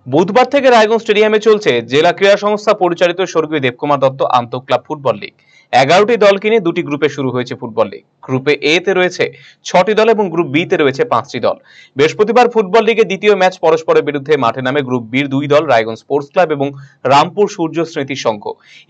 বুধবার থেকে রায়গঞ্জ স্টেডিয়ামে চলছে জেলা ক্রীড়া সংস্থা পরিচালিত স্বর্গীয় দেবকুমার দত্ত আন্তঃ ক্লাব ফুটবল লীগ। 11টি দলকে নিয়ে দুটি গ্রুপে শুরু হয়েছে ফুটবল লীগ। গ্রুপে এ তে রয়েছে 6টি দল এবং গ্রুপ বি তে রয়েছে 5টি দল। বৃহস্পতিবার ফুটবল লীগের দ্বিতীয় ম্যাচ পরস্পরের বিরুদ্ধে মাঠে নামে গ্রুপ বির দুই দল রায়গঞ্জ স্পোর্টস ক্লাব এবং রামপুর সূর্য স্মৃতি সংঘ।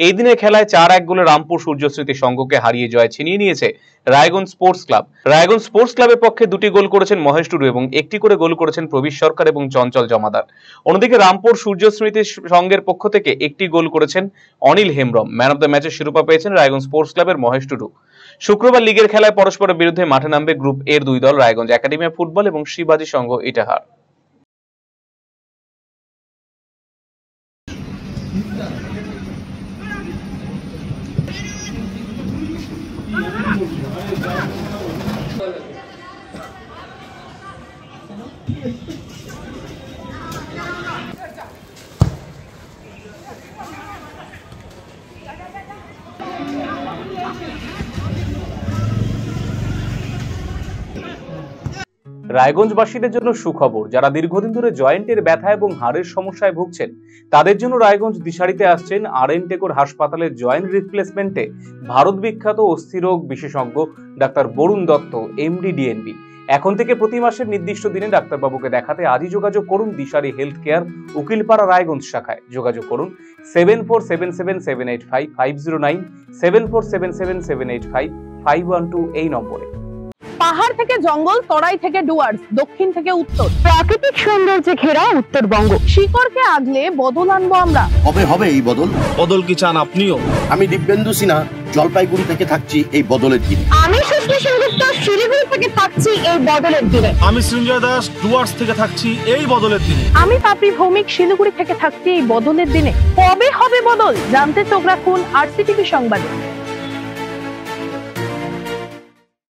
এই দিনের খেলায় 4-1 গোলে রামপুর সূর্য স্মৃতি সংঘকে হারিয়ে জয় ছিনিয়ে নিয়েছে Raiganj sports club. Raiganj sports ক্লাবের পক্ষে দুটি গোল করেছেন মহেশ টুডু এবং একটি করে গোল করেছেন প্রবীর সরকার এবং চঞ্চল জমাদার। অন্যদিকে রামপুর সূর্য স্মৃতি সংঘের পক্ষ থেকে একটি গোল করেছেন Anil Hembram. Man of the ম্যাচের শিরোপা পেয়েছেন রায়গঞ্জ স্পোর্টস ক্লাবের মহেশ টুডু। শুক্রবার লিগের খেলায় পরস্পরের বিরুদ্ধে মাঠে নামবে গ্রুপ এর দুই দল রায়গঞ্জ একাডেমি অফ ফুটবল এবং শিবাজি সংঘ ইটাহার। রায়গঞ্জবাসীদের জন্য সুখবর, যারা দীর্ঘদিন ধরে জয়েন্টের ব্যথা এবং হাড়ের সমস্যায় ভুগছেন তাদের জন্য রায়গঞ্জ দিশারিতে আসছেন আর.এন. টেকোর হাসপাতালের জয়েন্ট রিপ্লেসমেন্টে ভারত বিখ্যাত অস্থিরোগ বিশেষজ্ঞ doctor Barun Dutta, MD, DNB. এখন থেকে প্রতি মাসের নির্দিষ্ট দিনে ডাক্তারবাবুকে দেখাতে আজই যোগাযোগ করুন দিশারি হেলথ কেয়ার, উকিলপাড়া, রায়গঞ্জ শাখায়। যোগাযোগ করুন 7477785509, 7477785512 এই নম্বরে। পাহাড় থেকে জঙ্গল, তরাই থেকে ডুয়ার্স, দক্ষিণ থেকে উত্তর, প্রাকৃতিক সৌন্দর্যে ঘেরা উত্তরবঙ্গ। শিকড়কে আগলে বদল আনবো আমরা। হবে এই বদল। বদল কি চান আপনিও? আমি দিব্যেন্দু সিনহা, জলপাইগুড়ি থেকে থাকছি এই বদলের দিনে। আমি সুশ্রী সেনগুপ্ত, শিলিগুড়ি থেকে থাকছি এই বদলের দিনে। আমি সৃঞ্জয় দাস, ডুয়ার্স থেকে থাকছি এই বদলের দিনে। আমি পাপড়ি ভৌমিক, শিলিগুড়ি থেকে থাকছি এই বদলের দিনে। কবে হবে বদল জানতে চোখ রাখুন RCTV সংবাদে।